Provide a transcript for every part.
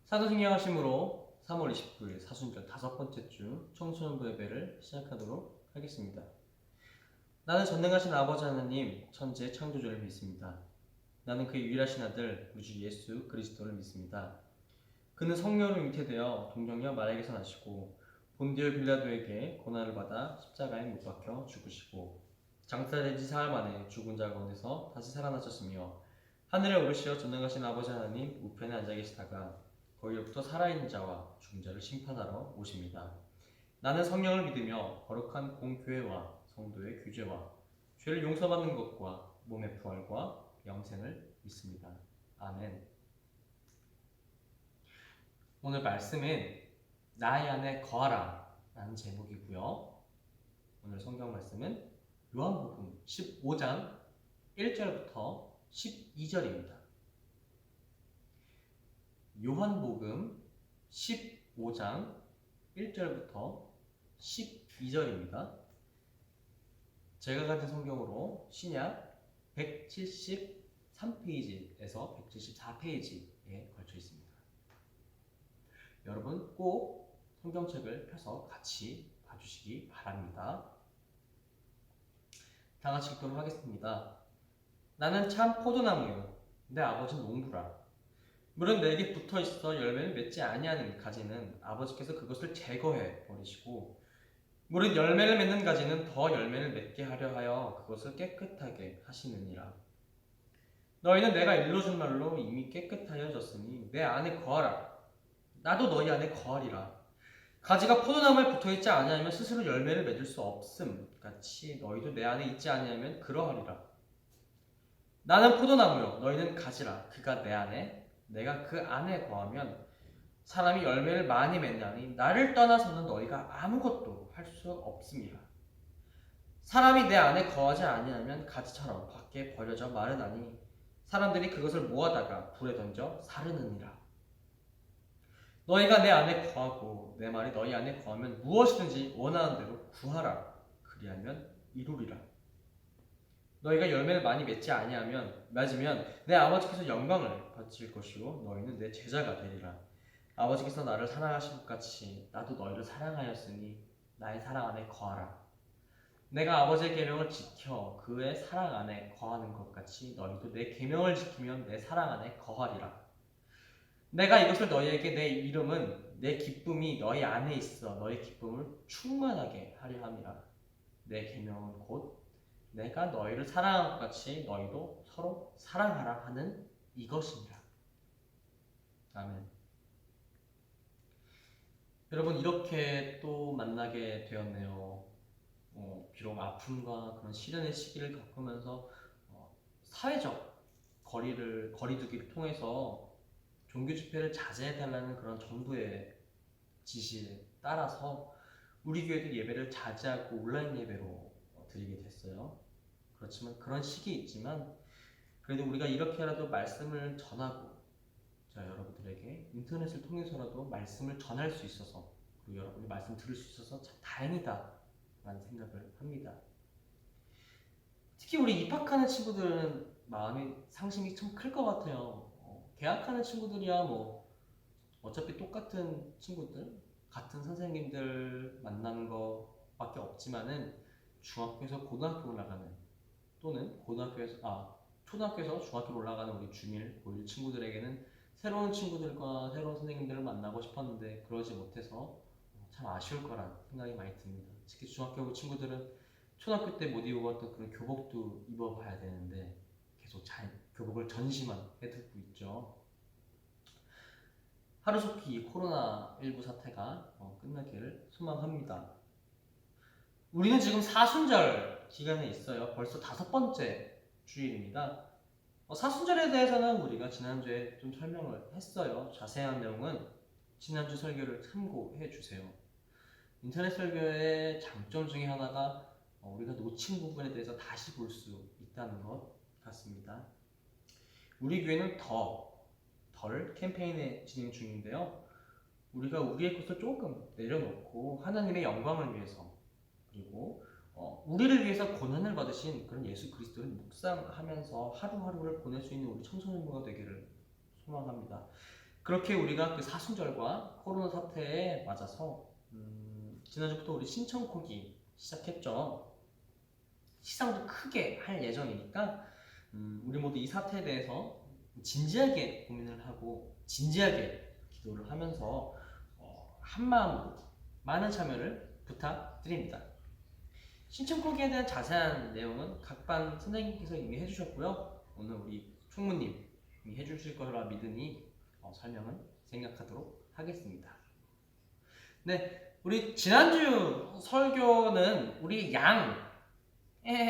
사도신경하심으로 3월 29일 사순절 5번째 주 청소년부 예배를 시작하도록 하겠습니다. 나는 전능하신 아버지 하나님 천지의 창조주를 믿습니다. 나는 그의 유일하신 아들 우리 주 예수 그리스도를 믿습니다. 그는 성령으로 잉태되어 동정녀 마리아에게서 나시고 본디오 빌라도에게 고난을 받아 십자가에 못 박혀 죽으시고 장사된 지 사흘 만에 죽은 자 가운데서 다시 살아나셨으며 하늘에 오르시어 전능하신 아버지 하나님 우편에 앉아 계시다가 거기로부터 살아있는 자와 죽은 자를 심판하러 오십니다. 나는 성령을 믿으며 거룩한 공교회와 성도의 규제와 죄를 용서받는 것과 몸의 부활과 영생을 믿습니다. 아멘. 오늘 말씀은 나의 안에 거하라 라는 제목이고요. 오늘 성경 말씀은 요한복음 15장 1절부터 12절입니다. 요한복음 15장 1절부터 12절입니다. 제가 가진 성경으로 신약 173페이지에서 174페이지에 걸쳐 있습니다. 여러분 꼭 성경책을 펴서 같이 봐주시기 바랍니다. 다 같이 읽도록 하겠습니다. 나는 참 포도나무요 내 아버지는 농부라. 물은 내게 붙어있어 열매를 맺지 아니하는 가지는 아버지께서 그것을 제거해 버리시고 물은 열매를 맺는 가지는 더 열매를 맺게 하려 하여 그것을 깨끗하게 하시느니라. 너희는 내가 일러준 말로 이미 깨끗하여졌으니 내 안에 거하라. 나도 너희 안에 거하리라. 가지가 포도나무에 붙어있지 아니하면 스스로 열매를 맺을 수 없음 같이 너희도 내 안에 있지 아니하면 그러하리라. 나는 포도나무요 너희는 가지라. 그가 내 안에 내가 그 안에 거하면 사람이 열매를 많이 맺나니 나를 떠나서는 너희가 아무것도 할 수 없습니다. 사람이 내 안에 거하지 아니하면 가지처럼 밖에 버려져 마르나니 사람들이 그것을 모아다가 불에 던져 사르느니라. 너희가 내 안에 거하고 내 말이 너희 안에 거하면 무엇이든지 원하는 대로 구하라. 그리하면 이루리라. 너희가 열매를 많이 맺지 아니하면 맺으면 내 아버지께서 영광을 받으실 것이요 너희는 내 제자가 되리라. 아버지께서 나를 사랑하신 것 같이 나도 너희를 사랑하였으니 나의 사랑 안에 거하라. 내가 아버지의 계명을 지켜 그의 사랑 안에 거하는 것 같이 너희도 내 계명을 지키면 내 사랑 안에 거하리라. 내가 이것을 너희에게 내 이름은 내 기쁨이 너희 안에 있어 너희 기쁨을 충만하게 하려 함이라. 내 계명은 곧 내가 너희를 사랑한 것 같이 너희도 서로 사랑하라 하는 이것이니라. 아멘. 여러분, 이렇게 또 만나게 되었네요. 비록 아픔과 그런 시련의 시기를 겪으면서 사회적 거리두기를 통해서 종교 집회를 자제해달라는 그런 정부의 지시에 따라서 우리 교회도 예배를 자제하고 온라인 예배로 드리게 됐어요. 그렇지만 그런 시기 있지만 그래도 우리가 이렇게라도 말씀을 전하고 여러분들에게 인터넷을 통해서라도 말씀을 전할 수 있어서, 그리고 여러분이 말씀 들을 수 있어서 참 다행이다 라는 생각을 합니다. 특히 우리 입학하는 친구들은 마음이 상심이 참 클 것 같아요. 개학하는 친구들이야 뭐 어차피 똑같은 친구들, 같은 선생님들 만나는 것밖에 없지만은 중학교에서 고등학교 올라가는, 또는 초등학교에서 중학교로 올라가는 우리 중1, 고1 친구들에게는 새로운 친구들과 새로운 선생님들을 만나고 싶었는데 그러지 못해서 참 아쉬울 거란 생각이 많이 듭니다. 특히 중학교 친구들은 초등학교 때 못 입어봤던 그런 교복도 입어봐야 되는데 계속 잘 교복을 전시만 해두고 있죠. 하루속히 이 코로나19 사태가 끝나기를 소망합니다. 우리는 지금 사순절 기간에 있어요. 벌써 5번째 주일입니다. 사순절에 대해서는 우리가 지난주에 좀 설명을 했어요. 자세한 내용은 지난주 설교를 참고해 주세요. 인터넷 설교의 장점 중에 하나가 우리가 놓친 부분에 대해서 다시 볼 수 있다는 것 같습니다. 우리 교회는 덜 캠페인에 진행 중인데요. 우리가 우리의 것을 조금 내려놓고 하나님의 영광을 위해서, 그리고 우리를 위해서 고난을 받으신 그런 예수 그리스도를 묵상하면서 하루하루를 보낼 수 있는 우리 청소년부가 되기를 소망합니다. 그렇게 우리가 그 사순절과 코로나 사태에 맞아서 지난주부터 우리 신청콕이 시작했죠. 시상도 크게 할 예정이니까 우리 모두 이 사태에 대해서 진지하게 고민을 하고 진지하게 기도를 하면서 한마음으로 많은 참여를 부탁드립니다. 신청콕에 대한 자세한 내용은 각반 선생님께서 이미 해주셨고요. 오늘 우리 총무님이 해주실 거라 믿으니 설명은 생략하도록 하겠습니다. 네, 우리 지난주 설교는 우리 양에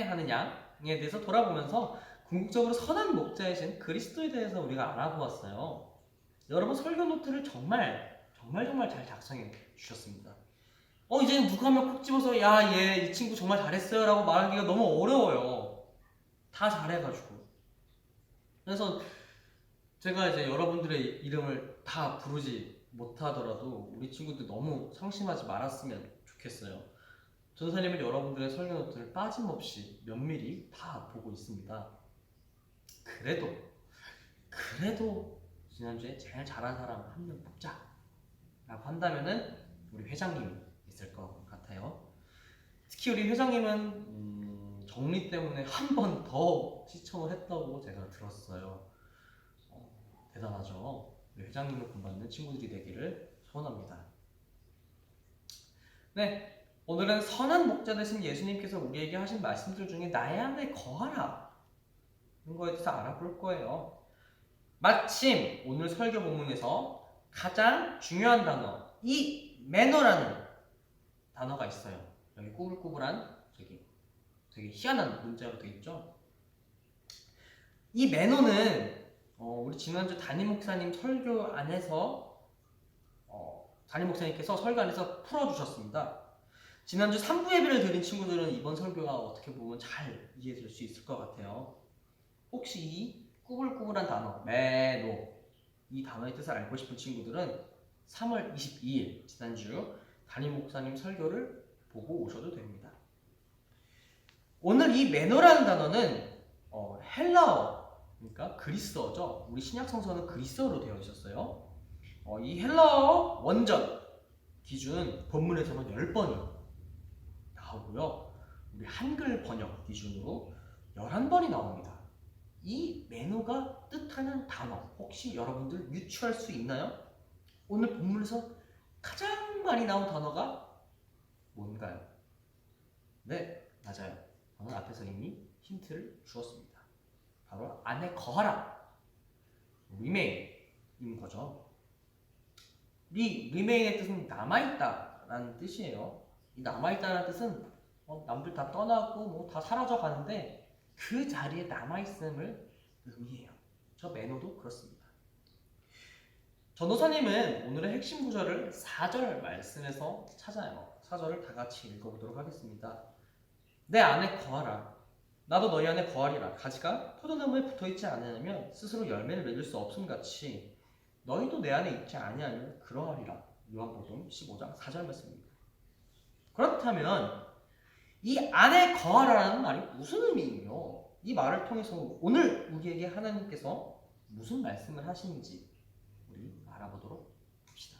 하는 양에 대해서 돌아보면서 궁극적으로 선한 목자이신 그리스도에 대해서 우리가 알아보았어요. 여러분 설교 노트를 정말 잘 작성해 주셨습니다. 이제는 누가 한 명 콕 집어서 야, 이 친구 정말 잘했어요 라고 말하기가 너무 어려워요. 다 잘해가지고. 그래서 제가 이제 여러분들의 이름을 다 부르지 못하더라도 우리 친구들 너무 상심하지 말았으면 좋겠어요. 전사님은 여러분들의 설교 노트를 빠짐없이 면밀히 다 보고 있습니다. 그래도 지난주에 제일 잘한 사람 한 명 뽑자 라고 한다면은 우리 회장님이 있을 것 같아요. 특히 우리 회장님은 정리 때문에 한 번 더 시청을 했다고 제가 들었어요. 대단하죠. 우리 회장님을 본받는 친구들이 되기를 소원합니다. 네, 오늘은 선한 목자 되신 예수님께서 우리에게 하신 말씀들 중에 나의 안에 거하라 이런 거에 대해서 알아볼 거예요. 마침 오늘 설교 본문에서 가장 중요한 단어, 이 매너라는 단어가 있어요. 여기 꾸불꾸불한 되게 희한한 문자로 되어 있죠. 이 매너는 우리 지난주 담임 목사님 설교 안에서 담임 목사님께서 설교 안에서 풀어주셨습니다. 지난주 3부 예배를 드린 친구들은 이번 설교가 어떻게 보면 잘 이해될 수 있을 것 같아요. 혹시 이 꾸불꾸불한 단어, 매너, 이 단어의 뜻을 알고 싶은 친구들은 3월 22일 지난주 담임 목사님 설교를 보고 오셔도 됩니다. 오늘 이 매너라는 단어는 헬라어, 그러니까 그리스어죠. 우리 신약 성서는 그리스어로 되어 있었어요. 이 헬라어 원전 기준 본문에서는 10번이 나오고요. 우리 한글 번역 기준으로 11번이 나옵니다. 이 매너가 뜻하는 단어 혹시 여러분들 유추할 수 있나요? 오늘 본문에서 가장 많이 나온 단어가 뭔가요? 네, 맞아요. 저는 앞에서 이미 힌트를 주었습니다. 바로 안에 거하라. remain인 거죠. remain의 뜻은 남아있다라는 뜻이에요. 이 남아있다는 뜻은 남들 다 떠나고 뭐 다 사라져 가는데 그 자리에 남아있음을 의미해요. 저 매너도 그렇습니다. 전도사님은 오늘의 핵심 구절을 4절 말씀에서 찾아요. 4절을 다 같이 읽어보도록 하겠습니다. 내 안에 거하라. 나도 너희 안에 거하리라. 가지가 포도나무에 붙어있지 않으면 스스로 열매를 맺을 수 없음같이 너희도 내 안에 있지 아니하면 그러하리라. 요한복음 15장 4절 말씀입니다. 그렇다면 이 안에 거하라는 말이 무슨 의미이며 이 말을 통해서 오늘 우리에게 하나님께서 무슨 말씀을 하시는지 우리 알아보도록 합시다.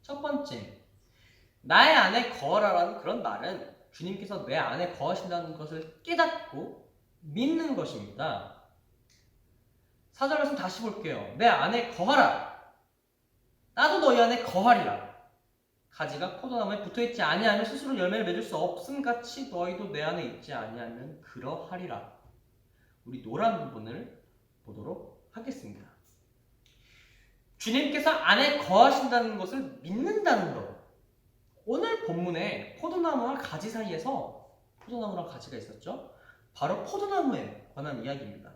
첫 번째, 나의 안에 거하라라는 그런 말은 주님께서 내 안에 거하신다는 것을 깨닫고 믿는 것입니다. 4절 말씀 다시 볼게요. 내 안에 거하라. 나도 너희 안에 거하리라. 가지가 포도나무에 붙어있지 아니하면 스스로 열매를 맺을 수 없음같이 너희도 내 안에 있지 아니하면 그러하리라. 우리 노란 부분을 보도록 하겠습니다. 주님께서 안에 거하신다는 것을 믿는다는 것. 오늘 본문에 포도나무와 가지 사이에서 포도나무랑 가지가 있었죠. 바로 포도나무에 관한 이야기입니다.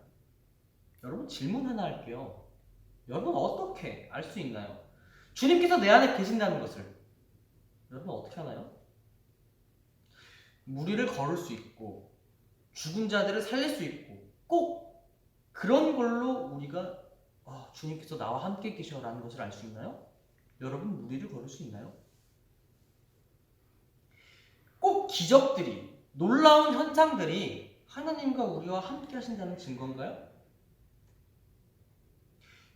여러분 질문 하나 할게요. 여러분 어떻게 알 수 있나요? 주님께서 내 안에 계신다는 것을 여러분 어떻게 하나요? 무리를 걸을 수 있고 죽은 자들을 살릴 수 있고 꼭 그런 걸로 우리가 주님께서 나와 함께 계셔라는 것을 알 수 있나요? 여러분 무리를 걸을 수 있나요? 꼭 기적들이 놀라운 현상들이 하나님과 우리와 함께 하신다는 증거인가요?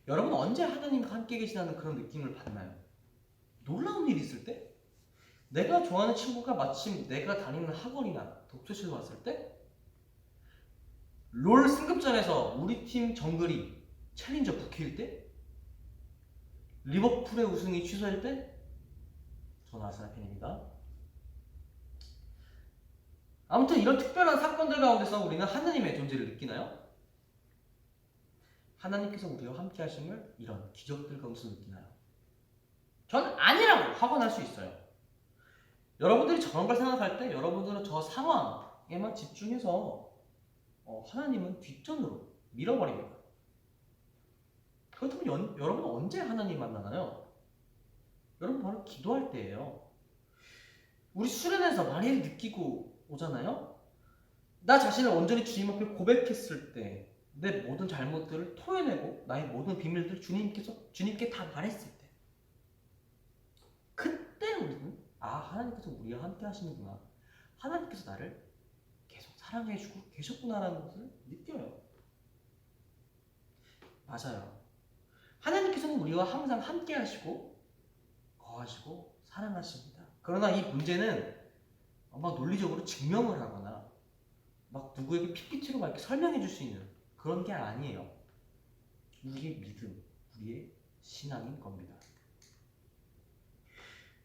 여러분 언제 하나님과 함께 계시다는 그런 느낌을 받나요? 놀라운 일이 있을 때? 내가 좋아하는 친구가 마침 내가 다니는 학원이나 독서실 왔을 때? 롤 승급전에서 우리 팀 정글이 챌린저 부캐일 때? 리버풀의 우승이 취소할 때? 저는 아스날 팬입니다. 아무튼 이런 특별한 사건들 가운데서 우리는 하나님의 존재를 느끼나요? 하나님께서 우리와 함께 하심을 이런 기적들 가운데서 느끼나요? 저는 아니라고 확언할 수 있어요. 여러분들이 저런 걸 생각할 때 여러분들은 저 상황에만 집중해서 하나님은 뒷전으로 밀어버립니다. 그렇다면 여러분은 언제 하나님 만나나요? 여러분 바로 기도할 때예요. 우리 수련회에서 많이 느끼고 오잖아요. 나 자신을 온전히 주님 앞에 고백했을 때 내 모든 잘못들을 토해내고 나의 모든 비밀들을 주님께 다 말했을 때 그때 우리는 하나님께서 우리와 함께 하시는구나. 하나님께서 나를 계속 사랑해주고 계셨구나라는 것을 느껴요. 맞아요. 하나님께서는 우리와 항상 함께 하시고 거하시고 사랑하십니다. 그러나 이 문제는 막 논리적으로 증명을 하거나 막 누구에게 PPT로 막 이렇게 설명해 줄 수 있는 그런 게 아니에요. 우리의 믿음, 우리의 신앙인 겁니다.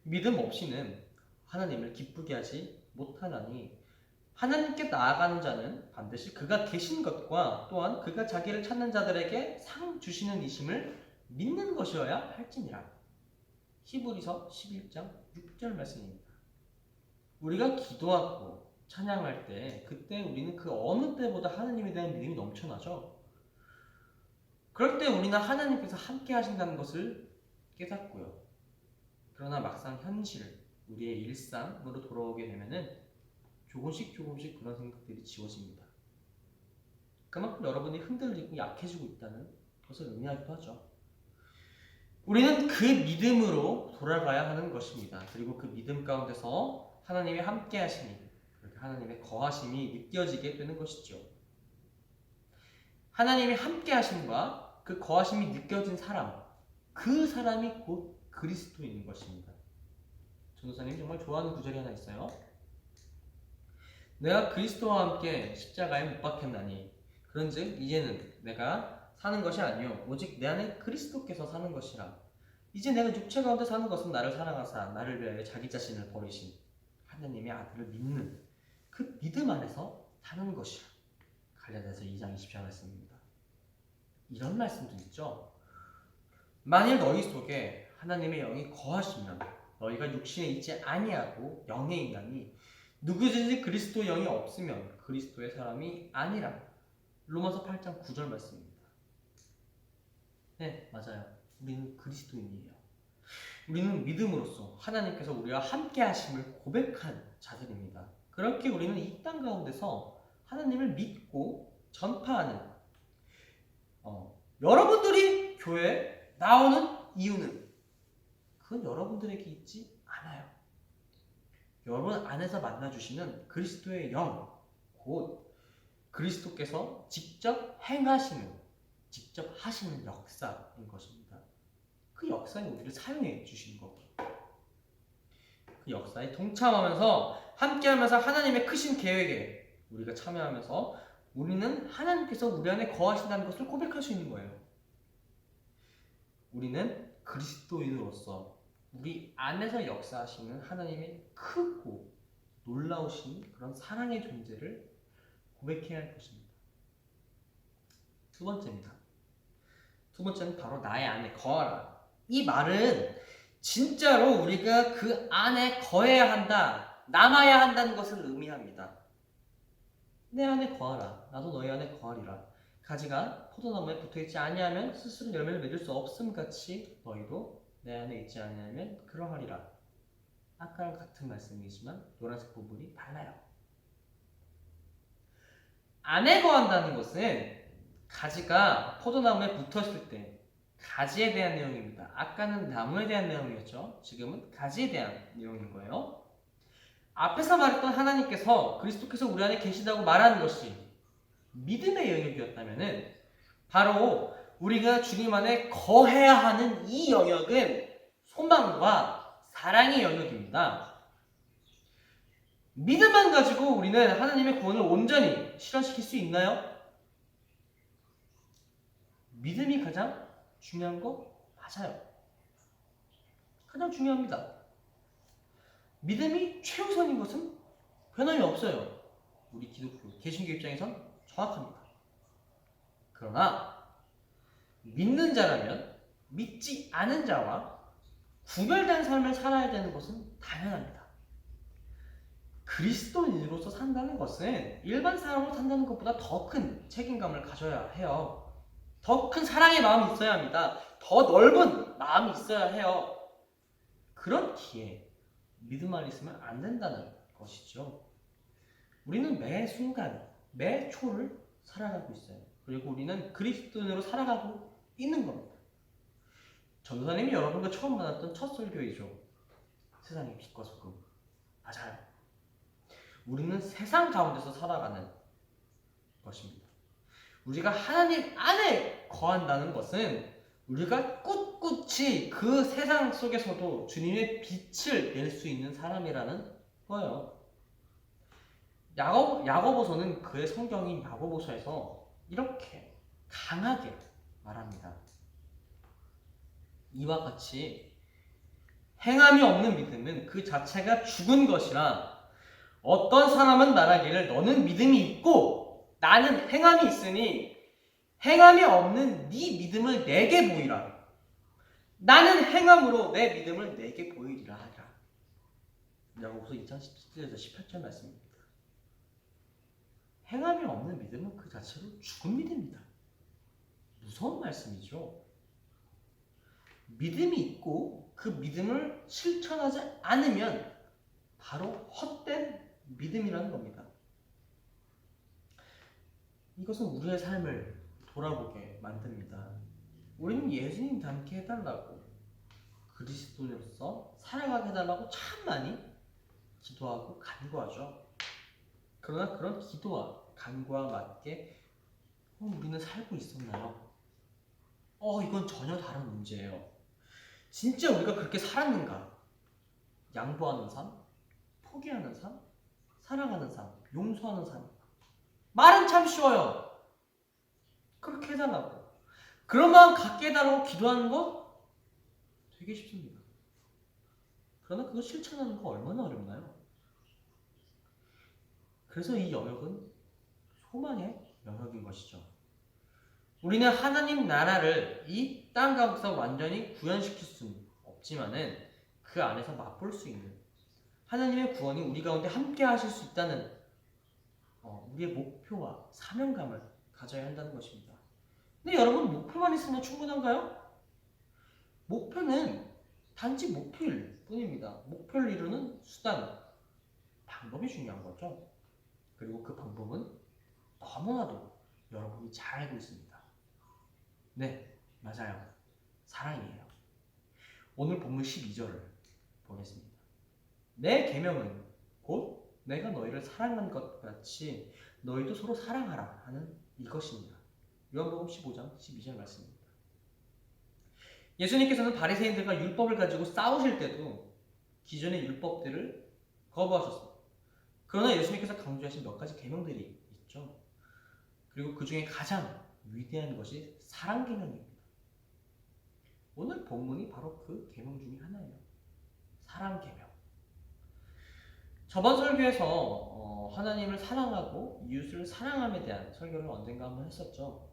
믿음 없이는 하나님을 기쁘게 하지 못하나니 하나님께 나아가는 자는 반드시 그가 계신 것과 또한 그가 자기를 찾는 자들에게 상 주시는 이심을 믿는 것이어야 할지니라. 히브리서 11장 6절 말씀입니다. 우리가 기도하고 찬양할 때 그때 우리는 그 어느 때보다 하나님에 대한 믿음이 넘쳐나죠. 그럴 때 우리는 하나님께서 함께 하신다는 것을 깨닫고요. 그러나 막상 현실, 우리의 일상으로 돌아오게 되면은 조금씩 그런 생각들이 지워집니다. 그만큼 여러분이 흔들리고 약해지고 있다는 것을 의미하기도 하죠. 우리는 그 믿음으로 돌아가야 하는 것입니다. 그리고 그 믿음 가운데서 하나님의 함께 하심이, 하나님의 거하심이 느껴지게 되는 것이죠. 하나님의 함께 하심과 그 거하심이 느껴진 사람, 그 사람이 곧 그리스도인 것입니다. 전도사님이 정말 좋아하는 구절이 하나 있어요. 내가 그리스도와 함께 십자가에 못 박혔나니 그런즉 이제는 내가 사는 것이 아니요 오직 내 안에 그리스도께서 사는 것이라. 이제 내가 육체 가운데 사는 것은 나를 사랑하사 나를 위하여 자기 자신을 버리신 하나님의 아들을 믿는 그 믿음 안에서 사는 것이라. 갈라디아서 2장 20절 말씀입니다. 이런 말씀도 있죠. 만일 너희 속에 하나님의 영이 거하시면 너희가 육신에 있지 아니하고 영의 인간이 누구든지 그리스도 영이 없으면 그리스도의 사람이 아니라. 로마서 8장 9절 말씀입니다. 네, 맞아요. 우리는 그리스도인이에요. 우리는 믿음으로써 하나님께서 우리와 함께 하심을 고백한 자들입니다. 그렇게 우리는 이 땅 가운데서 하나님을 믿고 전파하는 여러분들이 교회에 나오는 이유는 그건 여러분들에게 있지 않아요. 여러분 안에서 만나주시는 그리스도의 영, 곧 그리스도께서 직접 행하시는, 직접 하시는 역사인 것입니다. 그 역사에 우리를 사용해 주시는 거고, 그 역사에 동참하면서 함께하면서 하나님의 크신 계획에 우리가 참여하면서 우리는 하나님께서 우리 안에 거하신다는 것을 고백할 수 있는 거예요. 우리는 그리스도인으로서 우리 안에서 역사하시는 하나님의 크고 놀라우신 그런 사랑의 존재를 고백해야 할 것입니다. 두 번째입니다. 두 번째는 바로 나의 안에 거하라. 이 말은 진짜로 우리가 그 안에 거해야 한다, 남아야 한다는 것을 의미합니다. 내 안에 거하라. 나도 너희 안에 거하리라. 가지가 포도나무에 붙어있지 아니하면 스스로 열매를 맺을 수 없음같이 너희도 내 안에 있지 아니하면 그러하리라. 아까랑 같은 말씀이지만 노란색 부분이 달라요. 안에 거한다는 것은 가지가 포도나무에 붙었을 때 가지에 대한 내용입니다. 아까는 나무에 대한 내용이었죠. 지금은 가지에 대한 내용인 거예요. 앞에서 말했던 하나님께서 그리스도께서 우리 안에 계시다고 말하는 것이 믿음의 영역이었다면 바로 우리가 주님 안에 거해야 하는 이 영역은 소망과 사랑의 영역입니다. 믿음만 가지고 우리는 하나님의 구원을 온전히 실현시킬 수 있나요? 믿음이 가장 중요한 거 맞아요. 가장 중요합니다. 믿음이 최우선인 것은 변함이 없어요. 우리 기독교, 개신교 입장에선 정확합니다. 그러나 믿는 자라면 믿지 않은 자와 구별된 삶을 살아야 되는 것은 당연합니다. 그리스도인으로서 산다는 것은 일반 사람으로 산다는 것보다 더 큰 책임감을 가져야 해요. 더 큰 사랑의 마음이 있어야 합니다. 더 넓은 마음이 있어야 해요. 그렇기에 믿음 안에 있으면 안 된다는 것이죠. 우리는 매 순간, 매 초를 살아가고 있어요. 그리고 우리는 그리스도인으로 살아가고 있는 겁니다. 전도사님이 여러분과 처음 만났던 첫 설교이죠. 세상의 빛과 소금. 맞아요. 우리는 세상 가운데서 살아가는 것입니다. 우리가 하나님 안에 거한다는 것은 우리가 꿋꿋이 그 세상 속에서도 주님의 빛을 낼 수 있는 사람이라는 거예요. 야고보서는 그의 성경인 야고보서에서 이렇게 강하게 말합니다. 이와 같이 행함이 없는 믿음은 그 자체가 죽은 것이라 어떤 사람은 말하기를 너는 믿음이 있고 나는 행함이 있으니 행함이 없는 네 믿음을 내게 보이라. 나는 행함으로 내 믿음을 내게 보이리라 하리라. 야고보서 2장 17절에서 18절 말씀입니다. 행함이 없는 믿음은 그 자체로 죽은 믿음입니다. 무서운 말씀이죠. 믿음이 있고 그 믿음을 실천하지 않으면 바로 헛된 믿음이라는 겁니다. 이것은 우리의 삶을 돌아보게 만듭니다. 우리는 예수님 닮게 해달라고, 그리스도인으로서 살아가게 해달라고 참 많이 기도하고 간구하죠. 그러나 그런 기도와 간구와 맞게 우리는 살고 있었나요? 이건 전혀 다른 문제예요. 진짜 우리가 그렇게 살았는가? 양보하는 삶, 포기하는 삶, 사랑하는 삶, 용서하는 삶. 말은 참 쉬워요. 그렇게 해달라고. 그런 마음 갖게 해달라고 기도하는 거 되게 쉽습니다. 그러나 그거 실천하는 거 얼마나 어렵나요? 그래서 이 영역은 소망의 영역인 것이죠. 우리는 하나님 나라를 이 땅 가운데서 완전히 구현시킬 수는 없지만은 그 안에서 맛볼 수 있는 하나님의 구원이 우리 가운데 함께 하실 수 있다는 우리의 목표와 사명감을 가져야 한다는 것입니다. 근데 여러분, 목표만 있으면 충분한가요? 목표는 단지 목표일 뿐입니다. 목표를 이루는 수단, 방법이 중요한 거죠. 그리고 그 방법은 너무나도 여러분이 잘 알고 있습니다. 네, 맞아요. 사랑이에요. 오늘 본문 12절을 보겠습니다. 내 계명은 곧 내가 너희를 사랑한 것 같이 너희도 서로 사랑하라 하는 이것입니다. 요한복음 15장 12절 말씀입니다. 예수님께서는 바리새인들과 율법을 가지고 싸우실 때도 기존의 율법들을 거부하셨습니다. 그러나 예수님께서 강조하신 몇 가지 계명들이 있죠. 그리고 그 중에 가장 위대한 것이 사랑 계명입니다. 오늘 본문이 바로 그 계명 중에 하나예요. 사랑 계명. 저번 설교에서 하나님을 사랑하고 이웃을 사랑함에 대한 설교를 언젠가 한번 했었죠.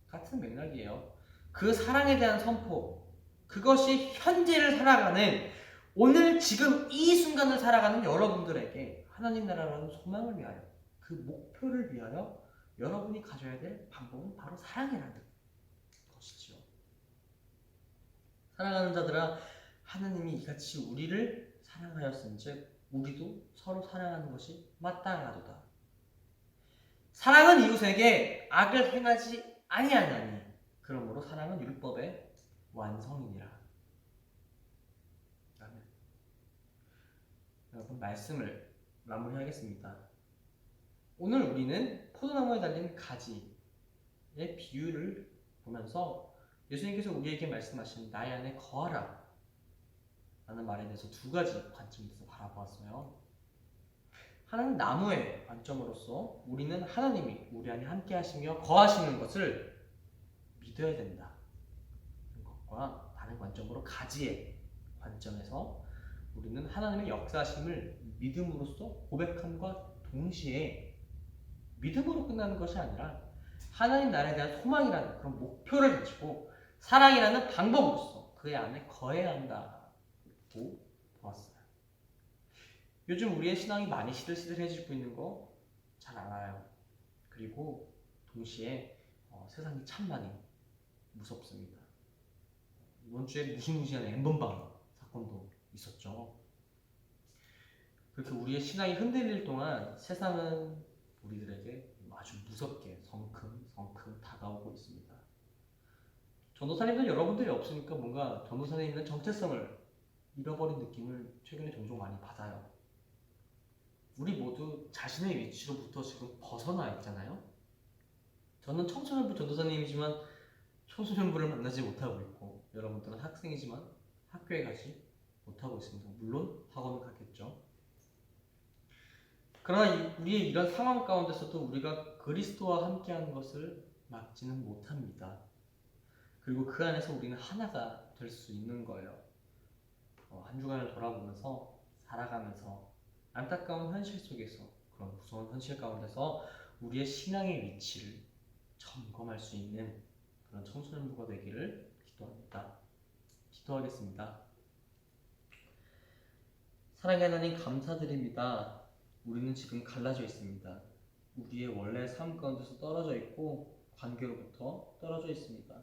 같은 맥락이에요. 그 사랑에 대한 선포, 그것이 현재를 살아가는, 오늘 지금 이 순간을 살아가는 여러분들에게 하나님 나라라는 소망을 위하여, 그 목표를 위하여 여러분이 가져야 될 방법은 바로 사랑이라는 것이죠. 사랑하는 자들아, 하나님이 이같이 우리를 사랑하였은즉 우리도 서로 사랑하는 것이 마땅하도다. 사랑은 이웃에게 악을 행하지 아니하나니 그러므로 사랑은 율법의 완성이니라. 아멘. 여러분, 말씀을 마무리하겠습니다. 오늘 우리는 포도나무에 달린 가지의 비유를 보면서 예수님께서 우리에게 말씀하신 나의 안에 거하라 라는 말에 대해서 두 가지 관점에서 바라보았어요. 하나는 나무의 관점으로서 우리는 하나님이 우리 안에 함께 하시며 거하시는 것을 믿어야 된다. 것과 다른 관점으로 가지의 관점에서 우리는 하나님의 역사심을 믿음으로써 고백함과 동시에 믿음으로 끝나는 것이 아니라 하나님 나라에 대한 소망이라는 그런 목표를 가지고 사랑이라는 방법으로서 그의 안에 거해야 한다고 보았어요. 요즘 우리의 신앙이 많이 시들시들해지고 있는 거 잘 알아요. 그리고 동시에 세상이 참 많이 무섭습니다. 이번 주에 무시무시한 엠번방 사건도 있었죠. 그렇게 우리의 신앙이 흔들릴 동안 세상은 우리들에게 아주 무섭게 성큼 다가오고 있습니다. 전도사님들 여러분들이 없으니까 뭔가 전도사님에 있는 정체성을 잃어버린 느낌을 최근에 종종 많이 받아요. 우리 모두 자신의 위치로부터 지금 벗어나 있잖아요. 저는 청소년부 전도사님이지만 청소년부를 만나지 못하고 있고, 여러분들은 학생이지만 학교에 가지 못하고 있습니다. 물론 학원을 가겠죠. 그러나 우리의 이런 상황 가운데서도 우리가 그리스도와 함께하는 것을 막지는 못합니다. 그리고 그 안에서 우리는 하나가 될 수 있는 거예요. 한 주간을 돌아보면서 살아가면서 안타까운 현실 속에서, 그런 무서운 현실 가운데서 우리의 신앙의 위치를 점검할 수 있는 그런 청소년부가 되기를 기도합니다. 기도하겠습니다. 사랑의 하나님, 감사드립니다. 우리는 지금 갈라져 있습니다. 우리의 원래 삶 가운데서 떨어져 있고 관계로부터 떨어져 있습니다.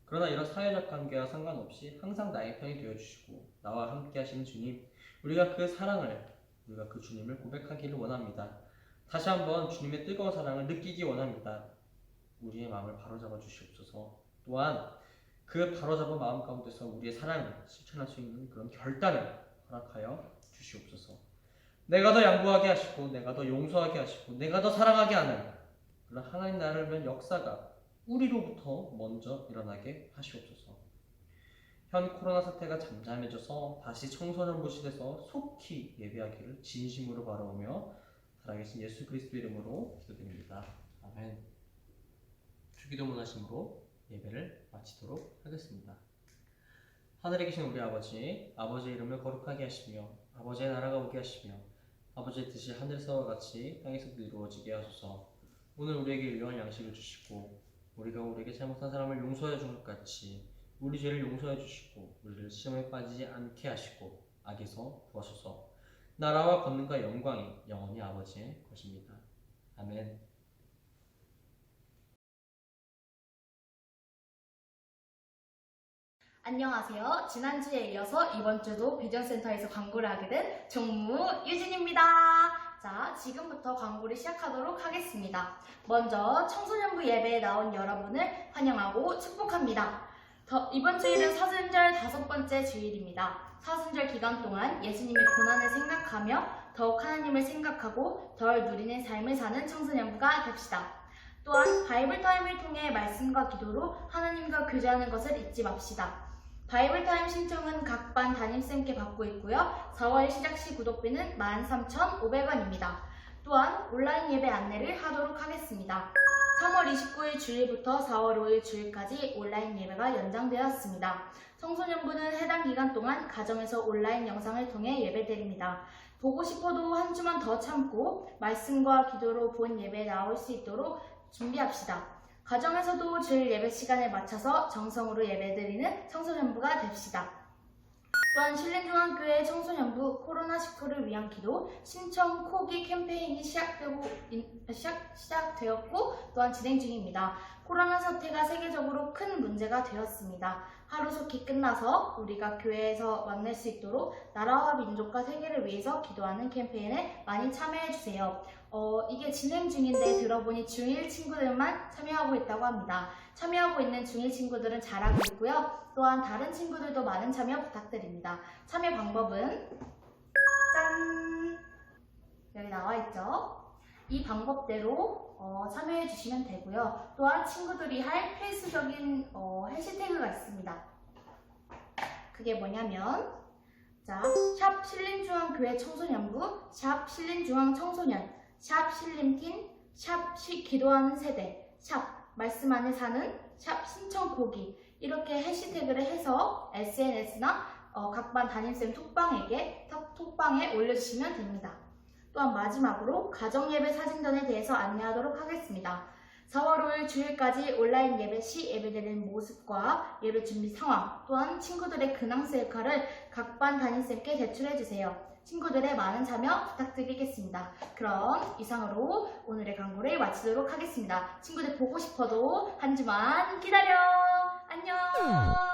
그러나 이런 사회적 관계와 상관없이 항상 나의 편이 되어주시고 나와 함께 하시는 주님, 우리가 그 사랑을, 우리가 그 주님을 고백하기를 원합니다. 다시 한번 주님의 뜨거운 사랑을 느끼기 원합니다. 우리의 마음을 바로잡아 주시옵소서. 또한 그 바로잡은 마음 가운데서 우리의 사랑을 실천할 수 있는 그런 결단을 허락하여 주시옵소서. 내가 더 양보하게 하시고 내가 더 용서하게 하시고 내가 더 사랑하게 하는 그런 하나님 나라를 위한 역사가 우리로부터 먼저 일어나게 하시옵소서. 현 코로나 사태가 잠잠해져서 다시 청소년부실에서 속히 예배하기를 진심으로 바라오며 살아계신 예수 그리스도 이름으로 기도드립니다. 아멘. 주기도 문하심으로 예배를 마치도록 하겠습니다. 하늘에 계신 우리 아버지, 아버지의 이름을 거룩하게 하시며 아버지의 나라가 오게 하시며 아버지의 뜻이 하늘에서와 같이 땅에서도 이루어지게 하소서. 오늘 우리에게 일용할 양식을 주시고 우리가 우리에게 잘못한 사람을 용서해 준 것 같이 우리 죄를 용서해 주시고 우리를 시험에 빠지지 않게 하시고 악에서 구하소서. 나라와 권능과 영광이 영원히 아버지의 것입니다. 아멘. 안녕하세요. 지난주에 이어서 이번 주도 비전센터에서 광고를 하게 된 종무 유진입니다. 자, 지금부터 광고를 시작하도록 하겠습니다. 먼저 청소년부 예배에 나온 여러분을 환영하고 축복합니다. 이번 주일은 사순절 5번째 주일입니다. 사순절 기간 동안 예수님의 고난을 생각하며 더욱 하나님을 생각하고 덜 누리는 삶을 사는 청소년부가 됩시다. 또한 바이블 타임을 통해 말씀과 기도로 하나님과 교제하는 것을 잊지 맙시다. 바이블 타임 신청은 각 반 담임쌤께 받고 있고요. 4월 시작 시 구독비는 13,500원입니다. 또한 온라인 예배 안내를 하도록 하겠습니다. 3월 29일 주일부터 4월 5일 주일까지 온라인 예배가 연장되었습니다. 청소년부는 해당 기간 동안 가정에서 온라인 영상을 통해 예배드립니다. 보고 싶어도 한 주만 더 참고 말씀과 기도로 본 예배에 나올 수 있도록 준비합시다. 가정에서도 주일 예배 시간에 맞춰서 정성으로 예배드리는 청소년부가 됩시다. 또한 신림중앙교회 청소년부 코로나19를 위한 기도 신청 코기 캠페인이 시작되었고 또한 진행 중입니다. 코로나 사태가 세계적으로 큰 문제가 되었습니다. 하루속히 끝나서 우리가 교회에서 만날 수 있도록 나라와 민족과 세계를 위해서 기도하는 캠페인에 많이 참여해주세요. 이게 진행 중인데 들어보니 중1 친구들만 참여하고 있다고 합니다. 참여하고 있는 중1 친구들은 잘하고 있고요. 또한 다른 친구들도 많은 참여 부탁드립니다. 참여 방법은 짠! 여기 나와 있죠? 이 방법대로 참여해 주시면 되고요. 또한 친구들이 할 필수적인 해시태그가 있습니다. 그게 뭐냐면 자, 샵 신림중앙교회 청소년부, 샵 신림중앙청소년, 샵 신림팀, 샵 기도하는 세대, 샵 말씀 안에 사는, 샵 신청고기 이렇게 해시태그를 해서 SNS나 각 반 담임쌤 톡방에 올려주시면 됩니다. 또한 마지막으로 가정예배 사진전에 대해서 안내하도록 하겠습니다. 4월 5일 주일까지 온라인 예배 시 예배드리는 모습과 예배 준비 상황, 또한 친구들의 근황 셀카를 각 반 담임쌤께 제출해주세요. 친구들의 많은 참여 부탁드리겠습니다. 그럼 이상으로 오늘의 광고를 마치도록 하겠습니다. 친구들 보고 싶어도 한 주만 기다려! 안녕!